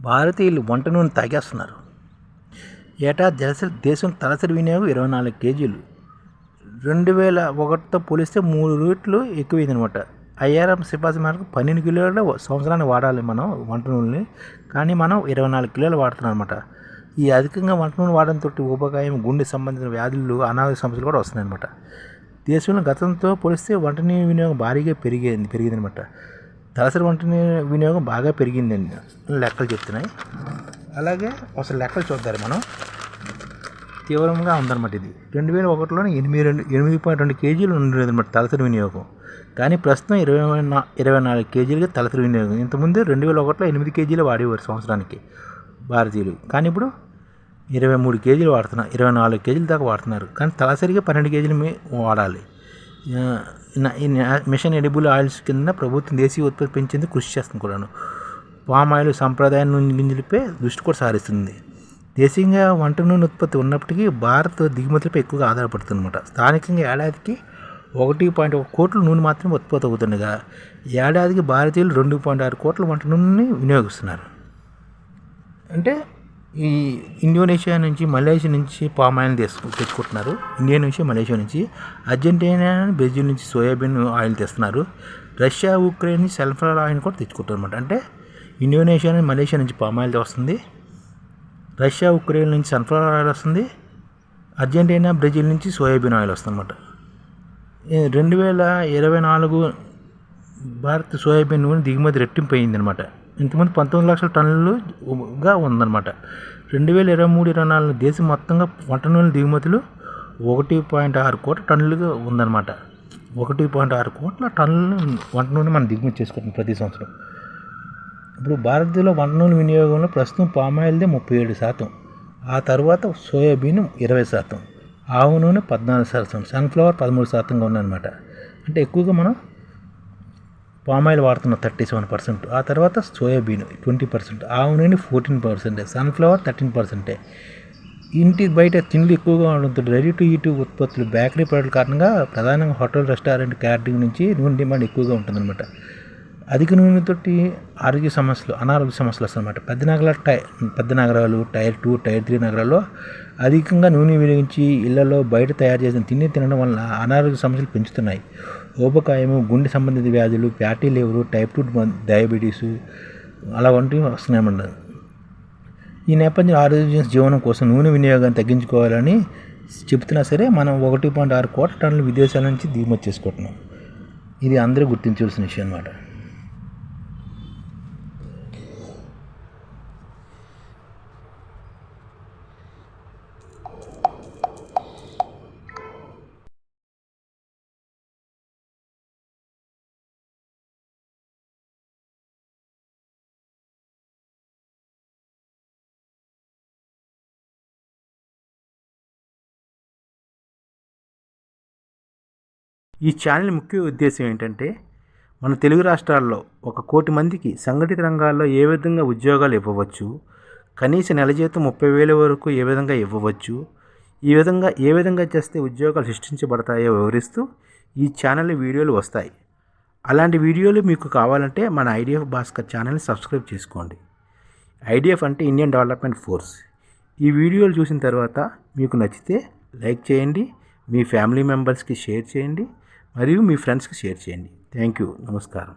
భారతీయులు వంట నూనె తాగేస్తున్నారు. ఏటా దేశం తలసరి వినియోగం 24 కేజీలు. 2001తో పోలిస్తే 3 రెట్లు ఎక్కువైందనమాట. ఐఆర్ఎం సిఫార్సు మేరకు 12 కిలోల సంవత్సరాన్ని వాడాలి మనం వంట నూనెని, కానీ మనం 24 కిలోలు వాడుతున్నాం అనమాట. ఈ అధికంగా వంట నూనె వాడడంతో ఊబకాయం, గుండె సంబంధించిన వ్యాధులు, అనారోగ్య సమస్యలు కూడా వస్తున్నాయి అనమాట. దేశంలో గతంతో పోలిస్తే వంట నూనె వినియోగం భారీగా పెరిగిందనమాట. తలసరి వంట వినియోగం బాగా పెరిగిందండి లెక్కలు చెప్తున్నాయి. అలాగే అసలు లెక్కలు చూద్దాం మనం. తీవ్రంగా ఉందన్నమాట. ఇది 2001లోనే 8.2 కేజీలు ఉండేదన్నమాట తలసరి వినియోగం. కానీ ప్రస్తుతం 24 కేజీలుగా తలసరి వినియోగం. ఇంతకుముందు 2001లో 8 కేజీలు వాడేవారు సంవత్సరానికి భారతీయులు. కానీ ఇప్పుడు 23 కేజీలు వాడుతున్నారు, 24 కేజీల దాకా వాడుతున్నారు. కానీ తలసరిగా 12 కేజీలు వాడాలి. మిషన్ ఎడిబుల్ ఆయిల్స్ కింద ప్రభుత్వం దేశీయ ఉత్పత్తి పెంచేందుకు కృషి చేస్తుంది కూడాను. పామ్ ఆయిల్ సంప్రదాయ నూనె గింజలపై దృష్టి కూడా సారిస్తుంది. దేశీయంగా వంట నూనె ఉత్పత్తి ఉన్నప్పటికీ భారత్ దిగుమతులపై ఎక్కువగా ఆధారపడుతుంది అనమాట. స్థానికంగా ఏడాదికి 1.1 కోట్ల నూనె మాత్రమే ఉత్పత్తి అవుతుండగా ఏడాదికి భారతీయులు 2.6 కోట్ల వంట నూనెని వినియోగిస్తున్నారు. అంటే ఈ ఇండోనేషియా నుంచి, మలేషియా నుంచి పామ్ ఆయిల్ తెచ్చుకుంటున్నారు. ఇండియా నుంచి, మలేషియా నుంచి, అర్జెంటీనా, బ్రెజిల్ నుంచి సోయాబీన్ ఆయిల్ తెస్తున్నారు. రష్యా, ఉక్రెయిన్ నుంచి సన్ఫ్లవర్ ఆయిల్ కూడా తెచ్చుకుంటారు అనమాట. అంటే ఇండోనేషియా, మలేషియా నుంచి పామ్ ఆయిల్ వస్తుంది, రష్యా, ఉక్రెయిన్ నుంచి సన్ఫ్లవర్ ఆయిల్ వస్తుంది, అర్జెంటీనా, బ్రెజిల్ నుంచి సోయాబీన్ ఆయిల్ వస్తుంది అనమాట. 2024 భారత్ సోయాబీన్ నూనె దిగుమతి రెట్టింపు అయిందనమాట. ఇంతకుముందు 19 లక్షల టన్నులుగా ఉందన్నమాట. 2023-24 దేశం మొత్తంగా వంట నూనె దిగుమతులు 1.6 కోట్ల టన్నులుగా ఉందన్నమాట. 1.6 కోట్ల టన్నులు వంట నూనె మనం దిగుమతి చేసుకుంటున్నాం ప్రతి సంవత్సరం. ఇప్పుడు భారతదేశంలో వంట నూనె వినియోగంలో ప్రస్తుతం పామాయిల్దే 37%, ఆ తర్వాత సోయాబీన్ 20%, ఆవు నూనె 14%, సన్ఫ్లవర్ 13%గా ఉందన్నమాట. అంటే ఎక్కువగా మనం పామాయిల్ వాడుతున్నాం 37%, ఆ తర్వాత సోయాబీన్ 20%, ఆవు నూనె 14%, సన్ఫ్లవర్ 13%. ఇంటి బయట తిండ్లు ఎక్కువగా ఉండడంతో రెడీ టు ఈట్ ఉత్పత్తులు, బేకరీ ప్రొడక్ట్ల కారణంగా ప్రధానంగా హోటల్, రెస్టారెంట్, క్యాటరింగ్ నుంచి నూనె డిమాండ్ ఎక్కువగా ఉంటుందన్నమాట. అధిక నూనెతోటి ఆరోగ్య సమస్యలు, అనారోగ్య సమస్యలు వస్తాయన్నమాట. పెద్ద నగరాలు, టైర్ 2, టైర్ 3 నగరాల్లో అధికంగా నూనె వినియోగించి ఇళ్లలో బయట తయారు చేసిన తినడం వల్ల అనారోగ్య సమస్యలు పెంచుతున్నాయి. ఊబకాయము, గుండె సంబంధిత వ్యాధులు, ఫ్యాటీ లివర్, టైప్ 2 డయాబెటీసు అలా వంటివి వస్తున్నాయన్నమాట. ఈ నేపథ్యంలో ఆరోగ్య జీవనం కోసం నూనె వినియోగాన్ని తగ్గించుకోవాలని చెబుతున్నా సరే మనం 1.6 కోట్ల టన్నులు విదేశాల నుంచి దిగుమతి చేసుకుంటున్నాం. ఇది అందరూ గుర్తించవలసిన విషయం అన్నమాట. ఈ ఛానల్ ముఖ్య ఉద్దేశం ఏంటంటే, మన తెలుగు రాష్ట్రాల్లో 1 కోటి మందికి సంఘటిత రంగాల్లో ఏ విధంగా ఉద్యోగాలు ఇవ్వవచ్చు, కనీస నెల జీతం 30,000 వరకు ఏ విధంగా ఇవ్వవచ్చు, ఏ విధంగా చేస్తే ఉద్యోగాలు సృష్టించబడతాయో వివరిస్తూ ఈ ఛానల్ వీడియోలు వస్తాయి. అలాంటి వీడియోలు మీకు కావాలంటే మన ఐడిఎఫ్ భాస్కర్ ఛానల్ని సబ్స్క్రైబ్ చేసుకోండి. ఐడిఎఫ్ అంటే ఇండియన్ డెవలప్మెంట్ ఫోర్స్. ఈ వీడియోలు చూసిన తర్వాత మీకు నచ్చితే లైక్ చేయండి, మీ ఫ్యామిలీ మెంబర్స్కి షేర్ చేయండి, మరియు మీ ఫ్రెండ్స్కి షేర్ చేయండి. Thank you. నమస్కారం.